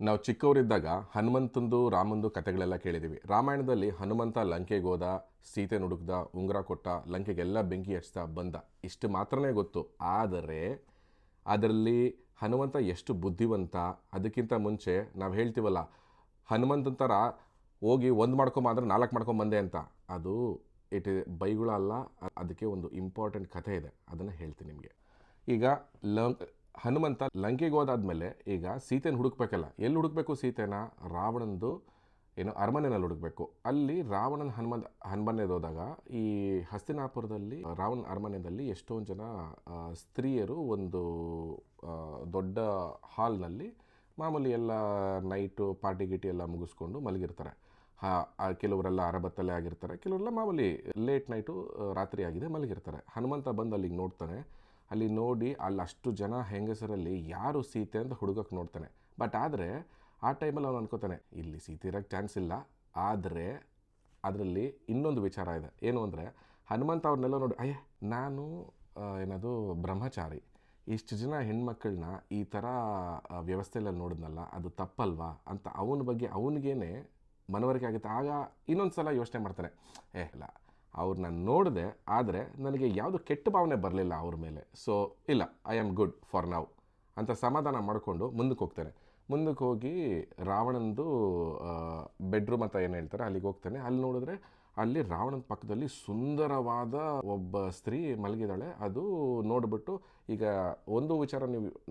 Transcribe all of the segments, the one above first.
ನಾವು ಚಿಕ್ಕವರಿದ್ದಾಗ ಹನುಮಂತಂದು ರಾಮಂದು ಕತೆಗಳೆಲ್ಲ ಕೇಳಿದ್ದೀವಿ. ರಾಮಾಯಣದಲ್ಲಿ ಹನುಮಂತ ಲಂಕೆಗೆ ಹೋದ, ಸೀತೆ ಹುಡುಕ್ದ, ಉಂಗುರ ಕೊಟ್ಟ, ಲಂಕೆಗೆಲ್ಲ ಬೆಂಕಿ ಹಚ್ತಾ ಬಂದ, ಇಷ್ಟು ಮಾತ್ರನೇ ಗೊತ್ತು. ಆದರೆ ಅದರಲ್ಲಿ ಹನುಮಂತ ಎಷ್ಟು ಬುದ್ಧಿವಂತ, ಅದಕ್ಕಿಂತ ಮುಂಚೆ ನಾವು ಹೇಳ್ತೀವಲ್ಲ, ಹನುಮಂತನ ಥರ ಹೋಗಿ ಒಂದು ಮಾಡ್ಕೊಂಬಂದ್ರೆ 4 ಮಾಡ್ಕೊಂಬಂದೆ ಅಂತ. ಅದು ಬೈಗುಳ ಅಲ್ಲ, ಅದಕ್ಕೆ ಒಂದು ಇಂಪಾರ್ಟೆಂಟ್ ಕಥೆ ಇದೆ, ಅದನ್ನು ಹೇಳ್ತೀನಿ ನಿಮಗೆ. ಈಗ ಹನುಮಂತ ಲಂಕೆಗೆ ಹೋದಾದ್ಮೇಲೆ ಈಗ ಸೀತೆನ ಹುಡುಕ್ಬೇಕಲ್ಲ. ಎಲ್ಲಿ ಹುಡುಕ್ಬೇಕು ಸೀತೆನ? ರಾವಣಂದು ಅರಮನೆಯಲ್ಲಿ ಹುಡುಕ್ಬೇಕು. ಅಲ್ಲಿ ರಾವಣನ ಹನುಮನೆಗೆ ಹೋದಾಗ ಈ ಹಸ್ತಿನಾಪುರದಲ್ಲಿ ರಾವಣನ ಅರಮನೆಯಲ್ಲಿ ಎಷ್ಟೊಂದು ಜನ ಸ್ತ್ರೀಯರು ಒಂದು ದೊಡ್ಡ ಹಾಲ್ನಲ್ಲಿ ಮಾಮೂಲಿ ಎಲ್ಲ ನೈಟು ಪಾರ್ಟಿ ಗಿಟಿ ಎಲ್ಲ ಮುಗಿಸ್ಕೊಂಡು ಮಲಗಿರ್ತಾರೆ. ಕೆಲವರೆಲ್ಲ ಅರಬತ್ತಲ್ಲೇ ಆಗಿರ್ತಾರೆ, ಕೆಲವರೆಲ್ಲ ಮಾಮೂಲಿ ಲೇಟ್ ನೈಟು ರಾತ್ರಿ ಆಗಿದೆ ಮಲಗಿರ್ತಾರೆ. ಹನುಮಂತ ಬಂದು ಅಲ್ಲಿಗೆ ನೋಡ್ತಾನೆ. ಅಲ್ಲಿ ನೋಡಿ ಅಲ್ಲಿ ಅಷ್ಟು ಜನ ಹೆಂಗಸರಲ್ಲಿ ಯಾರು ಸೀತೆ ಅಂತ ಹುಡುಗಕ್ಕೆ ನೋಡ್ತಾನೆ. ಬಟ್ ಆದರೆ ಆ ಟೈಮಲ್ಲಿ ಅವನು ಅನ್ಕೋತಾನೆ, ಇಲ್ಲಿ ಸೀತೆ ಇರೋಕ್ಕೆ ಚಾನ್ಸ್ ಇಲ್ಲ. ಆದರೆ ಅದರಲ್ಲಿ ಇನ್ನೊಂದು ವಿಚಾರ ಇದೆ. ಏನು ಅಂದರೆ, ಹನುಮಂತ ಅವ್ರನ್ನೆಲ್ಲ ನೋಡಿ, ನಾನು ಏನದು ಬ್ರಹ್ಮಚಾರಿ, ಇಷ್ಟು ಜನ ಹೆಣ್ಮಕ್ಳನ್ನ ಈ ಥರ ವ್ಯವಸ್ಥೆಯಲ್ಲಿ ನೋಡಿದ್ನಲ್ಲ, ಅದು ತಪ್ಪಲ್ವಾ ಅಂತ ಅವನ ಬಗ್ಗೆ ಅವನಿಗೇನೆ ಮನವರಿಕೆ ಆಗುತ್ತೆ. ಆಗ ಇನ್ನೊಂದು ಸಲ ಯೋಚನೆ ಮಾಡ್ತಾನೆ, ಇಲ್ಲ ಅವ್ರನ್ನ ನೋಡಿದೆ, ಆದರೆ ನನಗೆ ಯಾವುದು ಕೆಟ್ಟ ಭಾವನೆ ಬರಲಿಲ್ಲ ಅವ್ರ ಮೇಲೆ. ಸೊ ಇಲ್ಲ, I am good for now ಅಂತ ಸಮಾಧಾನ ಮಾಡಿಕೊಂಡು ಮುಂದಕ್ಕೆ ಹೋಗ್ತಾನೆ. ಮುಂದಕ್ಕೆ ಹೋಗಿ ರಾವಣಂದು ಬೆಡ್ರೂಮ್ ಅಂತ ಏನು ಹೇಳ್ತಾರೆ ಅಲ್ಲಿಗೆ ಹೋಗ್ತಾನೆ. ಅಲ್ಲಿ ನೋಡಿದ್ರೆ ಅಲ್ಲಿ ರಾವಣನ ಪಕ್ಕದಲ್ಲಿ ಸುಂದರವಾದ ಒಬ್ಬ ಸ್ತ್ರೀ ಮಲಗಿದ್ದಾಳೆ. ಅದು ನೋಡಿಬಿಟ್ಟು ಈಗ ಒಂದು ವಿಚಾರ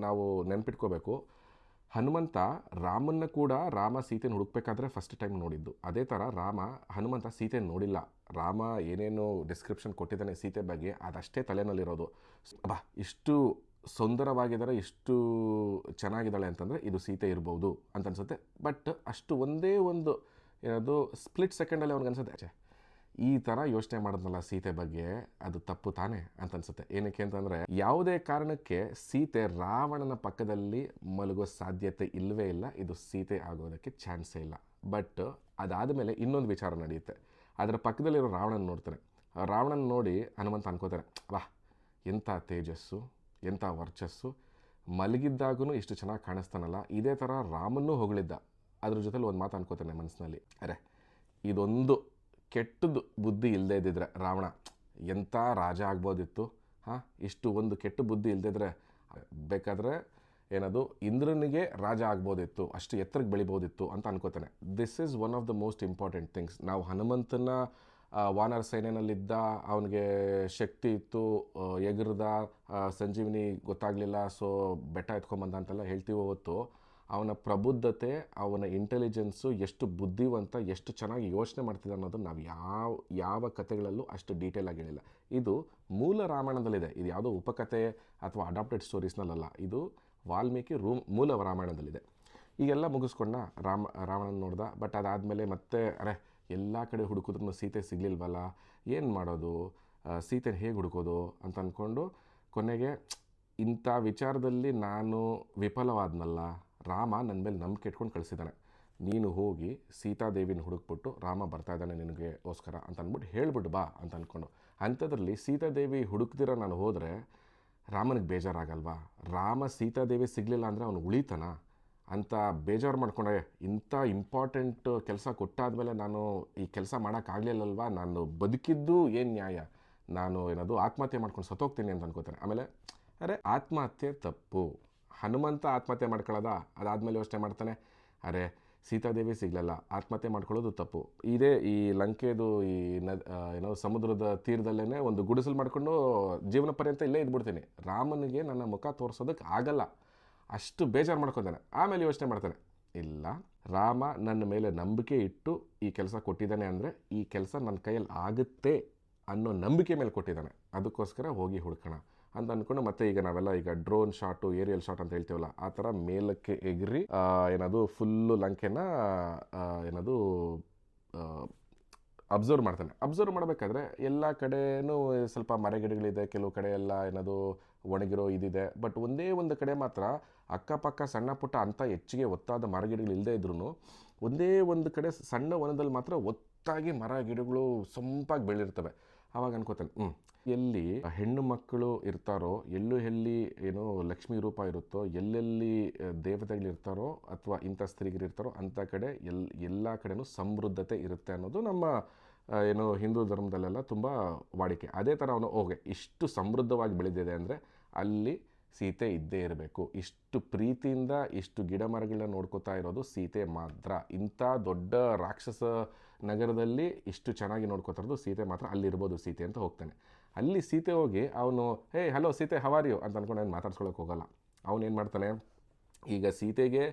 ನಾವು ನೆನ್ಪಿಟ್ಕೋಬೇಕು. ಹನುಮಂತ ರಾಮನ್ನ ಕೂಡ ರಾಮ ಸೀತೆನ ಹುಡುಕ್ಬೇಕಾದ್ರೆ ಫಸ್ಟ್ ಟೈಮ್ ನೋಡಿದ್ದು. ಅದೇ ಥರ ಹನುಮಂತ ಸೀತೆ ನೋಡಿಲ್ಲ. ರಾಮ ಏನೇನು ಡಿಸ್ಕ್ರಿಪ್ಷನ್ ಕೊಟ್ಟಿದ್ದಾನೆ ಸೀತೆ ಬಗ್ಗೆ ಅದಷ್ಟೇ ತಲೆನಲ್ಲಿರೋದು. ಇಷ್ಟು ಸುಂದರವಾಗಿದ್ದಾರೆ, ಇಷ್ಟು ಚೆನ್ನಾಗಿದ್ದಾಳೆ ಅಂತಂದರೆ ಇದು ಸೀತೆ ಇರ್ಬೋದು ಅಂತ ಅನ್ಸುತ್ತೆ. ಬಟ್ ಅಷ್ಟು ಒಂದೇ ಒಂದು ಏನದು ಸ್ಪ್ಲಿಟ್ ಸೆಕೆಂಡಲ್ಲಿ ಅವ್ನಿಗೆ ಅನ್ಸುತ್ತೆ, ಈ ಥರ ಯೋಚನೆ ಮಾಡಿದ್ನಲ್ಲ ಸೀತೆ ಬಗ್ಗೆ, ಅದು ತಪ್ಪು ತಾನೇ ಅಂತ ಅನ್ಸುತ್ತೆ. ಏನಕ್ಕೆ ಅಂತಂದರೆ, ಯಾವುದೇ ಕಾರಣಕ್ಕೆ ಸೀತೆ ರಾವಣನ ಪಕ್ಕದಲ್ಲಿ ಮಲಗೋ ಸಾಧ್ಯತೆ ಇಲ್ಲವೇ ಇಲ್ಲ. ಇದು ಸೀತೆ ಆಗೋದಕ್ಕೆ ಚಾನ್ಸೇ ಇಲ್ಲ. ಬಟ್ ಅದಾದಮೇಲೆ ಇನ್ನೊಂದು ವಿಚಾರ ನಡೆಯುತ್ತೆ. ಅದರ ಪಕ್ಕದಲ್ಲಿರೋ ರಾವಣನ ನೋಡ್ತಾನೆ. ರಾವಣನ ನೋಡಿ ಹನುಮಂತ ಅನ್ಕೋತಾನೆ, ಎಂಥ ತೇಜಸ್ಸು, ಎಂಥ ವರ್ಚಸ್ಸು, ಮಲಗಿದ್ದಾಗೂ ಇಷ್ಟು ಚೆನ್ನಾಗಿ ಕಾಣಿಸ್ತಾನಲ್ಲ. ಇದೇ ಥರ ರಾಮನ್ನೂ ಹೊಗಳಿದ್ದ. ಅದ್ರ ಜೊತೆಲಿ ಒಂದು ಮಾತು ಅನ್ಕೋತಾನೆ ಮನಸ್ಸಿನಲ್ಲಿ, ಇದೊಂದು ಕೆಟ್ಟದ್ದು ಬುದ್ಧಿ ಇಲ್ಲದೇ ಇದ್ದಿದ್ರೆ ರಾವಣ ಎಂಥ ರಾಜ ಆಗ್ಬೋದಿತ್ತು. ಇಷ್ಟು ಒಂದು ಕೆಟ್ಟ ಬುದ್ಧಿ ಇಲ್ಲದಿದ್ರೆ ಬೇಕಾದರೆ ಏನದು ಇಂದ್ರನಿಗೆ ರಾಜ ಆಗ್ಬೋದಿತ್ತು, ಅಷ್ಟು ಎತ್ತರಕ್ಕೆ ಬೆಳಿಬೋದಿತ್ತು ಅಂತ ಅನ್ಕೋತಾನೆ. This is one of the most important things. ನಾವು ಹನುಮಂತನ ವಾನರ ಸೇನೆಯಲ್ಲಿದ್ದ, ಅವನಿಗೆ ಶಕ್ತಿ ಇತ್ತು, ಎಗರದ, ಸಂಜೀವಿನಿ ಗೊತ್ತಾಗಲಿಲ್ಲ, ಸೊ ಬೆಟ್ಟ ಎತ್ಕೊಂಬಂದ ಅಂತೆಲ್ಲ ಹೇಳ್ತೀವೋ ಹೊತ್ತು, ಅವನ ಪ್ರಬುದ್ಧತೆ, ಅವನ ಇಂಟೆಲಿಜೆನ್ಸು, ಎಷ್ಟು ಬುದ್ಧಿವಂತ, ಎಷ್ಟು ಚೆನ್ನಾಗಿ ಯೋಚನೆ ಮಾಡ್ತಿದ್ದ ಅನ್ನೋದು ನಾವು ಯಾವ ಕಥೆಗಳಲ್ಲೂ ಅಷ್ಟು ಡೀಟೇಲ್ ಆಗಿ ಹೇಳಿಲ್ಲ. ಇದು ಮೂಲ ರಾಮಾಯಣದಲ್ಲಿದೆ. ಇದು ಯಾವುದೋ ಉಪಕಥೆ ಅಥವಾ ಅಡಾಪ್ಟೆಡ್ ಸ್ಟೋರೀಸ್ನಲ್ಲ. ಇದು ವಾಲ್ಮೀಕಿ ಮೂಲ ರಾಮಾಯಣದಲ್ಲಿದೆ. ಈಗೆಲ್ಲ ಮುಗಿಸ್ಕೊಂಡ ರಾವಣನ ನೋಡ್ದ. ಬಟ್ ಅದಾದಮೇಲೆ ಮತ್ತೆ ಎಲ್ಲ ಕಡೆ ಹುಡುಕಿದ್ರೂ ಸೀತೆ ಸಿಗಲಿಲ್ವಲ್ಲ, ಏನು ಮಾಡೋದು, ಸೀತೆನ ಹೇಗೆ ಹುಡುಕೋದು ಅಂತ ಅಂದ್ಕೊಂಡು ಕೊನೆಗೆ ಇಂಥ ವಿಚಾರದಲ್ಲಿ ನಾನು ವಿಫಲವಾದ್ನಲ್ಲ, ರಾಮ ನನ್ನ ಮೇಲೆ ನಂಬಿಕೆ ಇಟ್ಕೊಂಡು ಕಳಿಸಿದ್ದಾನೆ, ನೀನು ಹೋಗಿ ಸೀತಾದೇವಿನ ಹುಡುಕ್ಬಿಟ್ಟು ರಾಮ ಬರ್ತಾ ಇದ್ದಾನೆ ನಿನಗೆಗೋಸ್ಕರ ಅಂತ ಅಂದ್ಬಿಟ್ಟು ಹೇಳ್ಬಿಟ್ಟು ಬಾ ಅಂತ ಅಂದ್ಕೊಂಡು. ಅಂಥದ್ರಲ್ಲಿ ಸೀತಾದೇವಿ ಹುಡುಕ್ದಿರೋ ನಾನು ಹೋದರೆ ರಾಮನಿಗೆ ಬೇಜಾರಾಗಲ್ವಾ? ರಾಮ ಸೀತಾದೇವಿ ಸಿಗಲಿಲ್ಲ ಅಂದರೆ ಅವನು ಉಳಿತಾನ ಅಂತ ಬೇಜಾರು ಮಾಡ್ಕೊಂಡೆ. ಇಂಥ ಇಂಪಾರ್ಟೆಂಟ್ ಕೆಲಸ ಕೊಟ್ಟಾದಮೇಲೆ ನಾನು ಈ ಕೆಲಸ ಮಾಡೋಕ್ಕಾಗಲಿಲ್ಲಲ್ವಾ, ನಾನು ಬದುಕಿದ್ದು ಏನು ನ್ಯಾಯ, ನಾನು ಆತ್ಮಹತ್ಯೆ ಮಾಡ್ಕೊಂಡು ಸತ್ತೋಗ್ತೀನಿ ಅಂತ ಅನ್ಕೋತಾನೆ. ಆಮೇಲೆ ಆತ್ಮಹತ್ಯೆ ತಪ್ಪು. ಹನುಮಂತ ಆತ್ಮಹತ್ಯೆ ಮಾಡ್ಕೊಳ್ಳೋದ? ಅದಾದಮೇಲೆ ಯೋಚನೆ ಮಾಡ್ತಾನೆ, ಸೀತಾದೇವಿ ಸಿಗಲಿಲ್ಲ, ಆತ್ಮಹತ್ಯೆ ಮಾಡ್ಕೊಳ್ಳೋದು ತಪ್ಪು. ಇದೇ ಈ ಲಂಕೆದು ಈ ಸಮುದ್ರದ ತೀರದಲ್ಲೇ ಒಂದು ಗುಡಿಸಲು ಮಾಡಿಕೊಂಡು ಜೀವನ ಪರ್ಯಂತ ಇಲ್ಲೇ ಇದ್ಬಿಡ್ತೀನಿ, ರಾಮನಿಗೆ ನನ್ನ ಮುಖ ತೋರಿಸೋದಕ್ಕೆ ಆಗಲ್ಲ, ಅಷ್ಟು ಬೇಜಾರು ಮಾಡ್ಕೊತಾನೆ. ಆಮೇಲೆ ಯೋಚನೆ ಮಾಡ್ತಾನೆ, ಇಲ್ಲ, ರಾಮ ನನ್ನ ಮೇಲೆ ನಂಬಿಕೆ ಇಟ್ಟು ಈ ಕೆಲಸ ಕೊಟ್ಟಿದ್ದಾನೆ ಅಂದರೆ ಈ ಕೆಲಸ ನನ್ನ ಕೈಯಲ್ಲಿ ಆಗುತ್ತೆ ಅನ್ನೋ ನಂಬಿಕೆ ಮೇಲೆ ಕೊಟ್ಟಿದ್ದಾನೆ, ಅದಕ್ಕೋಸ್ಕರ ಹೋಗಿ ಹುಡ್ಕೋಣ ಅಂತ ಅಂದ್ಕೊಂಡು ಮತ್ತೆ ನಾವೆಲ್ಲ ಡ್ರೋನ್ ಶಾಟು, ಏರಿಯಲ್ ಶಾಟ್ ಅಂತ ಹೇಳ್ತೀವಲ್ಲ, ಆ ಥರ ಮೇಲಕ್ಕೆ ಎಗರಿ ಫುಲ್ಲು ಲಂಕೆನ ಅಬ್ಸರ್ವ್ ಮಾಡ್ತಾನೆ. ಅಬ್ಸರ್ವ್ ಮಾಡಬೇಕಾದ್ರೆ ಎಲ್ಲ ಕಡೆಯೂ ಸ್ವಲ್ಪ ಮರಗಿಡಗಳಿದೆ, ಕೆಲವು ಕಡೆ ಎಲ್ಲ ಒಣಗಿರೋ ಇದಿದೆ. ಬಟ್ ಒಂದೇ ಒಂದು ಕಡೆ ಮಾತ್ರ ಅಕ್ಕಪಕ್ಕ ಸಣ್ಣ ಪುಟ್ಟ ಅಂಥ ಹೆಚ್ಚಿಗೆ ಒತ್ತಾದ ಮರಗಿಡಗಳು ಇಲ್ಲದೇ ಇದ್ರೂ ಒಂದೇ ಒಂದು ಕಡೆ ಸಣ್ಣ ವನದಲ್ಲಿ ಮಾತ್ರ ಒತ್ತಾಗಿ ಮರ ಗಿಡಗಳು ಸೊಂಪಾಗಿ ಬೆಳಿರ್ತವೆ. ಆವಾಗ ಅನ್ಕೋತಾನೆ, ಎಲ್ಲಿ ಹೆಣ್ಣು ಮಕ್ಕಳು ಇರ್ತಾರೋ, ಎಲ್ಲಿ ಏನೋ ಲಕ್ಷ್ಮೀ ರೂಪ ಇರುತ್ತೋ, ಎಲ್ಲೆಲ್ಲಿ ದೇವತೆಗಳಿರ್ತಾರೋ ಅಥವಾ ಇಂಥ ಸ್ತ್ರೀಗಳಿರ್ತಾರೋ ಅಂಥ ಕಡೆ ಎಲ್ಲ ಕಡೆನೂ ಸಮೃದ್ಧತೆ ಇರುತ್ತೆ ಅನ್ನೋದು ನಮ್ಮ ಏನು ಹಿಂದೂ ಧರ್ಮದಲ್ಲೆಲ್ಲ ತುಂಬ ವಾಡಿಕೆ. ಅದೇ ಥರ ಅವನು ಇಷ್ಟು ಸಮೃದ್ಧವಾಗಿ ಬೆಳೆದಿದೆ ಅಂದರೆ ಅಲ್ಲಿ ಸೀತೆ ಇದ್ದೇ ಇರಬೇಕು. ಇಷ್ಟು ಪ್ರೀತಿಯಿಂದ ಇಷ್ಟು ಗಿಡ ಮರಗಳನ್ನ ನೋಡ್ಕೋತಾ ಇರೋದು ಸೀತೆ ಮಾತ್ರ. ಇಂಥ ದೊಡ್ಡ ರಾಕ್ಷಸ ನಗರದಲ್ಲಿ ಇಷ್ಟು ಚೆನ್ನಾಗಿ ನೋಡ್ಕೋತಾ ಇರೋದು ಸೀತೆ ಮಾತ್ರ. ಅಲ್ಲಿರ್ಬೋದು ಸೀತೆ ಅಂತ ಹೋಗ್ತಾನೆ. ಅಲ್ಲಿ ಸೀತೆ ಹೋಗಿ ಅವನು ಹಲೋ ಸೀತೆ ಹವಾರಿಯೋ ಅಂತ ಅಂದ್ಕೊಂಡು ಅವನು ಮಾತಾಡ್ಸ್ಕೊಳಕ್ಕೆ ಹೋಗಲ್ಲ. ಅವನೇನು ಮಾಡ್ತಾನೆ, ಈಗ ಸೀತೆಗೆ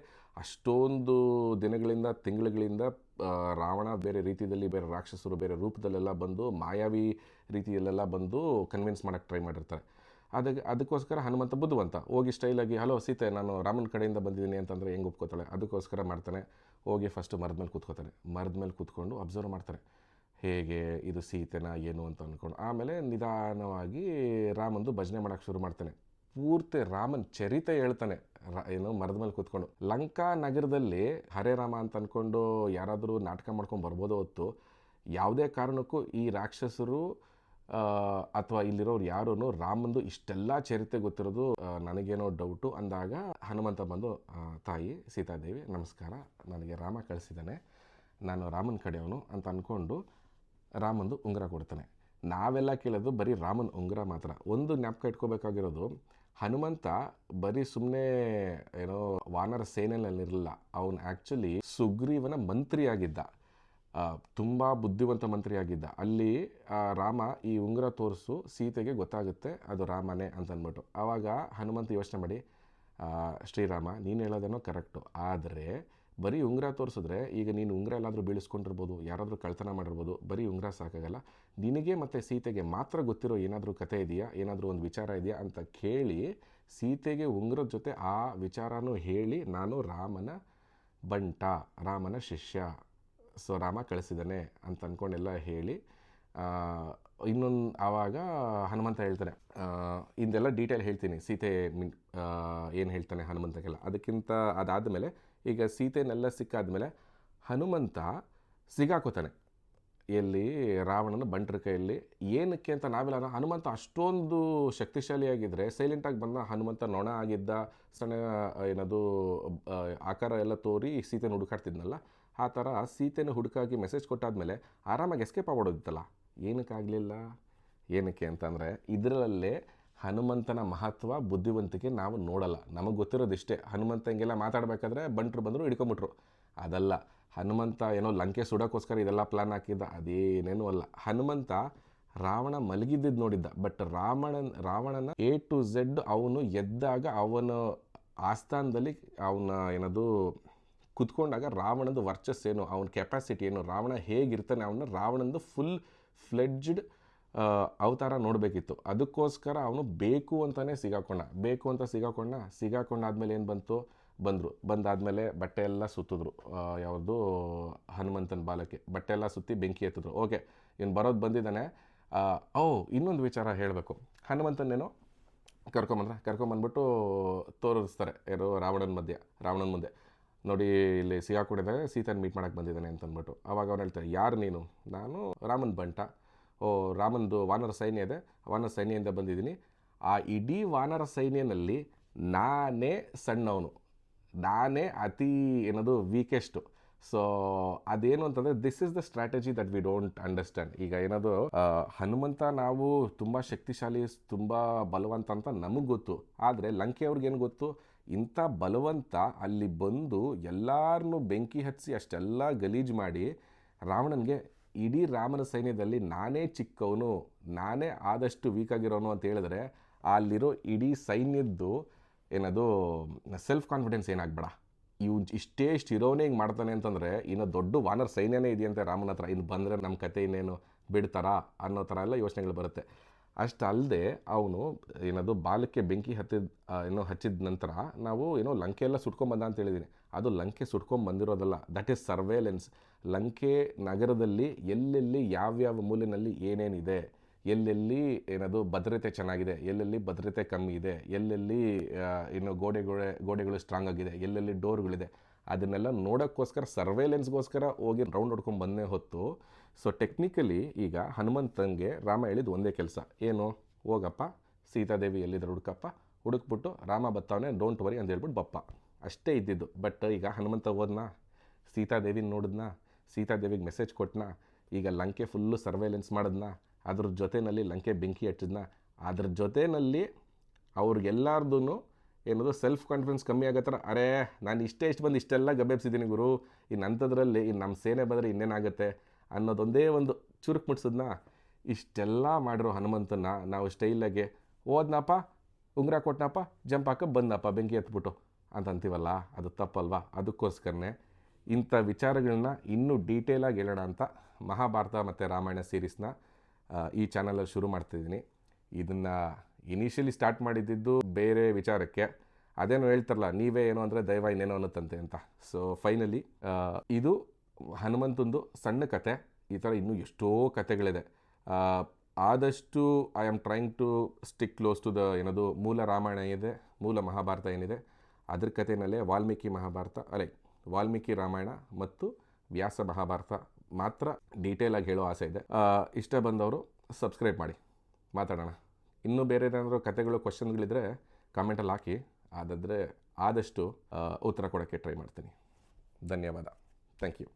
ಅಷ್ಟೊಂದು ದಿನಗಳಿಂದ ತಿಂಗಳುಗಳಿಂದ ರಾವಣ ಬೇರೆ ರೀತಿಯಲ್ಲಿ, ಬೇರೆ ರಾಕ್ಷಸರು ಬೇರೆ ರೂಪದಲ್ಲೆಲ್ಲ ಬಂದು, ಮಾಯಾವಿ ರೀತಿಯಲ್ಲೆಲ್ಲ ಬಂದು ಕನ್ವಿನ್ಸ್ ಮಾಡೋಕ್ಕೆ ಟ್ರೈ ಮಾಡಿರ್ತಾರೆ. ಅದಕ್ಕೋಸ್ಕರ ಹನುಮಂತ ಬುದ್ಧಿವಂತ ಹೋಗಿ ಸ್ಟೈಲಾಗಿ ಹಲೋ ಸೀತೆ ನಾನು ರಾಮನ ಕಡೆಯಿಂದ ಬಂದಿದ್ದೀನಿ ಅಂತಂದರೆ ಹೆಂಗೆ ಒಪ್ಕೋತಾಳೆ. ಅದಕ್ಕೋಸ್ಕರ ಮಾಡ್ತಾನೆ, ಹೋಗಿ ಫಸ್ಟು ಮರದ ಮೇಲೆ ಕೂತ್ಕೋತಾನೆ. ಮರದ ಮೇಲೆ ಕೂತ್ಕೊಂಡು ಅಬ್ಸರ್ವ್ ಮಾಡ್ತಾನೆ, ಹೇಗೆ ಇದು ಸೀತೆನ ಏನು ಅಂತ ಅಂದ್ಕೊಂಡು. ಆಮೇಲೆ ನಿಧಾನವಾಗಿ ರಾಮಂದು ಭಜನೆ ಮಾಡೋಕ್ಕೆ ಶುರು ಮಾಡ್ತಾನೆ. ಪೂರ್ತಿ ರಾಮನ್ ಚರಿತೆ ಹೇಳ್ತಾನೆ ಮರದ ಮೇಲೆ ಕೂತ್ಕೊಂಡು. ಲಂಕಾ ನಗರದಲ್ಲಿ ಹರೇ ರಾಮ ಅಂತ ಅಂದ್ಕೊಂಡು ಯಾರಾದರೂ ನಾಟಕ ಮಾಡ್ಕೊಂಡು ಬರ್ಬೋದೋ ಹೊತ್ತು ಯಾವುದೇ ಕಾರಣಕ್ಕೂ ಈ ರಾಕ್ಷಸರು ಅಥವಾ ಇಲ್ಲಿರೋರು ಯಾರೂ ರಾಮಂದು ಇಷ್ಟೆಲ್ಲ ಚರಿತೆ ಗೊತ್ತಿರೋದು ನನಗೇನೋ ಡೌಟು ಅಂದಾಗ ಹನುಮಂತ ಬಂದು, ತಾಯಿ ಸೀತಾದೇವಿ ನಮಸ್ಕಾರ, ನನಗೆ ರಾಮ ಕಳಿಸಿದ್ದಾನೆ, ನಾನು ರಾಮನ ಕಡೆಯವನು ಅಂತ ಅಂದ್ಕೊಂಡು ರಾಮಂದು ಉಂಗುರ ಕೊಡ್ತಾನೆ. ನಾವೆಲ್ಲ ಕೇಳೋದು ಬರೀ ರಾಮನ ಉಂಗುರ ಮಾತ್ರ. ಒಂದು ಜ್ಞಾಪಕ ಇಟ್ಕೋಬೇಕಾಗಿರೋದು, ಹನುಮಂತ ಬರೀ ಸುಮ್ಮನೆ ಏನೋ ವಾನರ ಸೇನೆಯಲ್ಲಿರಲಿಲ್ಲ. ಅವನು ಆ್ಯಕ್ಚುಲಿ ಸುಗ್ರೀವನ ಮಂತ್ರಿಯಾಗಿದ್ದ, ತುಂಬ ಬುದ್ಧಿವಂತ ಮಂತ್ರಿಯಾಗಿದ್ದ. ಅಲ್ಲಿ ರಾಮ ಈ ಉಂಗುರ ತೋರಿಸು, ಸೀತೆಗೆ ಗೊತ್ತಾಗುತ್ತೆ ಅದು ರಾಮನೇ ಅಂತ ಅಂದ್ಬಿಟ್ಟು. ಆವಾಗ ಹನುಮಂತ ಯೋಚನೆ ಮಾಡಿ, ಶ್ರೀರಾಮ ನೀನು ಹೇಳೋದೇನೋ ಕರೆಕ್ಟು, ಆದರೆ ಬರೀ ಉಂಗುರ ತೋರಿಸಿದ್ರೆ ಈಗ ನೀನು ಉಂಗುರ ಎಲ್ಲಾದರೂ ಬೀಳಿಸ್ಕೊಂಡಿರ್ಬೋದು, ಯಾರಾದರೂ ಕಳ್ತನ ಮಾಡಿರ್ಬೋದು, ಬರೀ ಉಂಗುರ ಸಾಕಾಗಲ್ಲ, ನಿನಗೆ ಮತ್ತು ಸೀತೆಗೆ ಮಾತ್ರ ಗೊತ್ತಿರೋ ಏನಾದರೂ ಕಥೆ ಇದೆಯಾ, ಏನಾದರೂ ಒಂದು ವಿಚಾರ ಇದೆಯಾ ಅಂತ ಕೇಳಿ ಸೀತೆಗೆ ಉಂಗುರದ ಜೊತೆ ಆ ವಿಚಾರನೂ ಹೇಳಿ, ನಾನು ರಾಮನ ಬಂಟ, ರಾಮನ ಶಿಷ್ಯ, ಸೊ ರಾಮ ಕಳಿಸಿದ್ದಾನೆ ಅಂತ ಅಂದ್ಕೊಂಡೆಲ್ಲ ಹೇಳಿ ಇನ್ನೊಂದು ಆವಾಗ ಹನುಮಂತ ಹೇಳ್ತಾನೆ, ಇದೆಲ್ಲ ಡೀಟೇಲ್ ಹೇಳ್ತೀನಿ ಸೀತೆ ಏನು ಹೇಳ್ತಾನೆ ಹನುಮಂತಕ್ಕೆಲ್ಲ. ಅದಕ್ಕಿಂತ ಅದಾದಮೇಲೆ ಈಗ ಸೀತೆನೆಲ್ಲ ಸಿಕ್ಕಾದ್ಮೇಲೆ ಹನುಮಂತ ಸಿಗಾಕೋತಾನೆ ಎಲ್ಲಿ ರಾವಣನ ಬಂಟರ ಕೈಯಲ್ಲಿ. ಏನಕ್ಕೆ ಅಂತ ನಾವೆಲ್ಲ, ಹನುಮಂತ ಅಷ್ಟೊಂದು ಶಕ್ತಿಶಾಲಿಯಾಗಿದ್ದರೆ ಸೈಲೆಂಟಾಗಿ ಬಂದ ಹನುಮಂತ ನೊಣ ಆಗಿದ್ದ, ಸಣ್ಣ ಏನದು ಆಕಾರ ಎಲ್ಲ ತೋರಿ ಸೀತೆನ ಹುಡುಕಾಡ್ತಿದ್ನಲ್ಲ, ಆ ಥರ ಸೀತೆನ ಹುಡುಕಾಗಿ ಮೆಸೇಜ್ ಕೊಟ್ಟಾದ್ಮೇಲೆ ಆರಾಮಾಗಿ ಎಸ್ಕೇಪ್ ಆಗೋದಿತ್ತಲ್ಲ. ಏನಕ್ಕಾಗಲಿಲ್ಲ, ಏನಕ್ಕೆ ಅಂತಂದರೆ ಇದರಲ್ಲೇ ಹನುಮಂತನ ಮಹತ್ವ, ಬುದ್ಧಿವಂತಿಕೆ ನಾವು ನೋಡಲ್ಲ. ನಮಗೆ ಗೊತ್ತಿರೋದಿಷ್ಟೇ, ಹನುಮಂತ ಹಿಂಗೆಲ್ಲ ಮಾತಾಡಬೇಕಾದ್ರೆ ಬಂಟರು ಬಂದರು ಹಿಡ್ಕೊಂಬಿಟ್ರು. ಅದಲ್ಲ, ಹನುಮಂತ ಏನೋ ಲಂಕೆ ಸುಡೋಕ್ಕೋಸ್ಕರ ಇದೆಲ್ಲ ಪ್ಲ್ಯಾನ್ ಹಾಕಿದ್ದ, ಅದೇನೇನೂ ಅಲ್ಲ. ಹನುಮಂತ ರಾವಣ ಮಲಗಿದ್ದಿದ್ದು ನೋಡಿದ್ದ, ಬಟ್ ರಾವಣನ A to Z ಅವನು ಎದ್ದಾಗ ಅವನ ಆಸ್ಥಾನದಲ್ಲಿ ಅವನ ಏನದು ಕುತ್ಕೊಂಡಾಗ ರಾವಣಂದು ವರ್ಚಸ್ಸೇನು, ಅವನ ಕೆಪಾಸಿಟಿ ಏನು, ರಾವಣ ಹೇಗಿರ್ತಾನೆ, ಅವನ ರಾವಣಂದು ಫುಲ್ ಫ್ಲೆಡ್ಜ್ಡ್ ಅವತಾರ ನೋಡಬೇಕಿತ್ತು. ಅದಕ್ಕೋಸ್ಕರ ಅವನು ಬೇಕು ಅಂತಲೇ ಸಿಗಾಕೊಂಡಾದ್ಮೇಲೆ ಏನು ಬಂದಾದಮೇಲೆ ಬಟ್ಟೆ ಎಲ್ಲ ಸುತ್ತಿದ್ರು, ಯಾವುದು ಹನುಮಂತನ ಬಾಲಕ್ಕೆ ಬಟ್ಟೆ ಎಲ್ಲ ಸುತ್ತಿ ಬೆಂಕಿ ಎತ್ತಿದ್ರು. ಇವ್ನು ಬರೋದು ಬಂದಿದ್ದಾನೆ. ಇನ್ನೊಂದು ವಿಚಾರ ಹೇಳಬೇಕು, ಹನುಮಂತನೇನೋ ಕರ್ಕೊಂಬಂದ್ಬಿಟ್ಟು ತೋರಿಸ್ತಾರೆ ಯಾರು ರಾವಣನ ಮುಂದೆ ನೋಡಿ, ಇಲ್ಲಿ ಸಿಗಾಕೊಂಡಿದ್ದಾಗ ಸೀತೆನ ಮೀಟ್ ಮಾಡೋಕ್ಕೆ ಬಂದಿದ್ದಾನೆ ಅಂತಂದ್ಬಿಟ್ಟು. ಆವಾಗ ಅವ್ನು ಹೇಳ್ತಾರೆ, ಯಾರು ನೀನು? ನಾನು ರಾಮನ ಬಂಟ. ರಾಮಂದು ವಾನರ ಸೈನ್ಯ ಇದೆ, ವಾನರ ಸೈನ್ಯದಿಂದ ಬಂದಿದ್ದೀನಿ. ಆ ಇಡೀ ವಾನರ ಸೈನ್ಯನಲ್ಲಿ ನಾನೇ ಸಣ್ಣವನು, ನಾನೇ ಅತಿ ಏನದು ವೀಕೆಸ್ಟು. ಸೊ ಅದೇನು ಅಂತಂದರೆ, this is the strategy that we don't understand. ಈಗ ಏನದು ಹನುಮಂತ ನಾವು ತುಂಬ ಶಕ್ತಿಶಾಲಿ, ತುಂಬ ಬಲವಂತ ಅಂತ ನಮಗೆ ಗೊತ್ತು, ಆದರೆ ಲಂಕೆಯವ್ರಿಗೇನು ಗೊತ್ತು, ಇಂಥ ಬಲವಂತ ಅಲ್ಲಿ ಬಂದು ಎಲ್ಲರನ್ನೂ ಬೆಂಕಿ ಹಚ್ಚಿ ಅಷ್ಟೆಲ್ಲ ಗಲೀಜು ಮಾಡಿ ರಾವಣನಿಗೆ ಇಡೀ ರಾಮನ ಸೈನ್ಯದಲ್ಲಿ ನಾನೇ ಚಿಕ್ಕವನು, ನಾನೇ ಆದಷ್ಟು ವೀಕಾಗಿರೋನು ಅಂತ ಹೇಳಿದ್ರೆ ಅಲ್ಲಿರೋ ಇಡೀ ಸೈನ್ಯದ್ದು ಏನದು ಸೆಲ್ಫ್ ಕಾನ್ಫಿಡೆನ್ಸ್ ಏನಾಗಬೇಡ. ಇಷ್ಟು ಇರೋನೇ ಹಿಂಗೆ ಮಾಡ್ತಾನೆ ಅಂತಂದರೆ ಇನ್ನು ದೊಡ್ಡ ವಾನರ ಸೈನ್ಯನೇ ಇದೆಯಂತೆ ರಾಮನ ಹತ್ರ, ಇನ್ನು ಬಂದರೆ ನಮ್ಮ ಕತೆ ಇನ್ನೇನು ಬಿಡ್ತಾರಾ ಅನ್ನೋ ಥರ ಎಲ್ಲ ಯೋಚನೆಗಳು ಬರುತ್ತೆ. ಅಷ್ಟಲ್ಲದೆ ಅವನು ಏನದು ಬಾಲಕ್ಕೆ ಬೆಂಕಿ ಹಚ್ಚಿದ ನಂತರ ನಾವು ಲಂಕೆ ಎಲ್ಲ ಸುಟ್ಕೊಂಬಂದ ಅಂತ ಹೇಳಿದ್ದೀನಿ. ಅದು Lanka ಸುಟ್ಕೊಂಬಂದಿರೋದಲ್ಲ, that is surveillance. Lanka ನಗರದಲ್ಲಿ ಎಲ್ಲೆಲ್ಲಿ ಯಾವ್ಯಾವ ಮೂಲೆಯಲ್ಲಿ ಏನೇನಿದೆ, ಎಲ್ಲೆಲ್ಲಿ ಭದ್ರತೆ ಚೆನ್ನಾಗಿದೆ, ಎಲ್ಲೆಲ್ಲಿ ಭದ್ರತೆ ಕಮ್ಮಿ ಇದೆ, ಎಲ್ಲೆಲ್ಲಿ ಗೋಡೆಗಳು ಸ್ಟ್ರಾಂಗ್ ಆಗಿದೆ, ಎಲ್ಲೆಲ್ಲಿ ಡೋರ್ಗಳಿದೆ, ಅದನ್ನೆಲ್ಲ ನೋಡೋಕ್ಕೋಸ್ಕರ ಸರ್ವೇಲೆನ್ಸ್ಗೋಸ್ಕರ ಹೋಗಿ ರೌಂಡ್ ಹೊಡ್ಕೊಂಡು ಬಂದೇ ಹೊತ್ತು. ಸೊ ಟೆಕ್ನಿಕಲಿ ಈಗ ಹನುಮಂತಂಗೆ ರಾಮ ಹೇಳಿದ್ದು ಒಂದೇ ಕೆಲಸ, ಏನು, ಹೋಗಪ್ಪ ಸೀತಾದೇವಿ ಎಲ್ಲಿದ್ರು ಹುಡುಕಪ್ಪ, ಹುಡುಕ್ಬಿಟ್ಟು ರಾಮ ಬರ್ತಾವನೆ ಡೋಂಟ್ ವರಿ ಅಂತ ಹೇಳ್ಬಿಟ್ಟು ಬಪ್ಪ, ಅಷ್ಟೇ ಇದ್ದಿದ್ದು. ಬಟ್ ಈಗ ಹನುಮಂತ ಹೋದ್ನಾ, ಸೀತಾದೇವಿನ ನೋಡಿದ್ನಾ, ಸೀತಾದೇವಿಗೆ ಮೆಸೇಜ್ ಕೊಟ್ಟನಾ, ಈಗ ಲಂಕೆ ಫುಲ್ಲು ಸರ್ವೇಲೆನ್ಸ್ ಮಾಡಿದ್ನಾ, ಅದ್ರ ಜೊತೆಯಲ್ಲಿ ಲಂಕೆ ಬೆಂಕಿ ಹಚ್ಚಿದ್ನಾ, ಅದ್ರ ಜೊತೆಯಲ್ಲಿ ಅವ್ರಿಗೆಲ್ಲಾರ್ದು ಏನದು ಸೆಲ್ಫ್ ಕಾನ್ಫಿಡೆನ್ಸ್ ಕಮ್ಮಿ ಆಗೋ ಥರ, ಅರೇ ನಾನು ಇಷ್ಟು ಬಂದು ಇಷ್ಟೆಲ್ಲ ಗಬ್ಬೆಬ್ಸಿದ್ದೀನಿ ಗುರು, ಇನ್ನು ಅಂಥದ್ರಲ್ಲಿ ಇನ್ನು ನಮ್ಮ ಸೇನೆ ಬಂದರೆ ಇನ್ನೇನಾಗುತ್ತೆ ಅನ್ನೋದೊಂದೇ ಒಂದು ಚುರುಕು ಮುಟ್ಸಿದ್ನ. ಇಷ್ಟೆಲ್ಲ ಮಾಡಿರೋ ಹನುಮಂತನ ನಾವು ಸ್ಟೈಲಾಗೆ ಹೋದ್ನಪ್ಪ, ಉಂಗುರ ಕೊಟ್ಟನಪ್ಪ, ಜಂಪ್ ಹಾಕ ಬಂದಪ್ಪ ಬೆಂಕಿ ಎತ್ಬಿಟ್ಟು ಅಂತ ಅಂತೀವಲ್ಲ, ಅದು ತಪ್ಪಲ್ವಾ? ಅದಕ್ಕೋಸ್ಕರನೇ ಇಂಥ ವಿಚಾರಗಳನ್ನ ಇನ್ನೂ ಡೀಟೇಲಾಗಿ ಹೇಳೋಣ ಅಂತ ಮಹಾಭಾರತ ಮತ್ತು ರಾಮಾಯಣ ಸೀರೀಸ್ನ ಈ ಚಾನಲಲ್ಲಿ ಶುರು ಮಾಡ್ತಿದ್ದೀನಿ. ಇದನ್ನು ಇನಿಷಿಯಲಿ ಸ್ಟಾರ್ಟ್ ಮಾಡಿದ್ದು ಬೇರೆ ವಿಚಾರಕ್ಕೆ, ಅದೇನೋ ಹೇಳ್ತಾರಲ್ಲ, ನೀವೇ ಏನೋ ಅಂದರೆ ದೈವ ಇನ್ನೇನೋ ಅನ್ನುತ್ತಂತೆ ಅಂತ. ಸೊ ಫೈನಲಿ ಇದು ಹನುಮಂತಂದು ಸಣ್ಣ ಕತೆ. ಈ ಥರ ಇನ್ನೂ ಎಷ್ಟೋ ಕತೆಗಳಿದೆ. ಆದಷ್ಟು I am trying to stick close to the ಏನದು ಮೂಲ ರಾಮಾಯಣ ಇದೆ, ಮೂಲ ಮಹಾಭಾರತ ಏನಿದೆ ಅದ್ರ ಕಥೆಯಲ್ಲೇ ವಾಲ್ಮೀಕಿ ರಾಮಾಯಣ ಮತ್ತು ವ್ಯಾಸ ಮಹಾಭಾರತ ಮಾತ್ರ ಡೀಟೇಲಾಗಿ ಹೇಳೋ ಆಸೆ ಇದೆ. ಇಷ್ಟ ಬಂದವರು ಸಬ್ಸ್ಕ್ರೈಬ್ ಮಾಡಿ, ಮಾತಾಡೋಣ. ಇನ್ನೂ ಬೇರೆ ಏನಾದರೂ ಕತೆಗಳು ಕ್ವಶನ್ಗಳಿದ್ರೆ ಕಾಮೆಂಟಲ್ಲಿ ಹಾಕಿ, ಆದಷ್ಟು ಉತ್ತರ ಕೊಡೋಕ್ಕೆ ಟ್ರೈ ಮಾಡ್ತೀನಿ. ಧನ್ಯವಾದ. Thank you.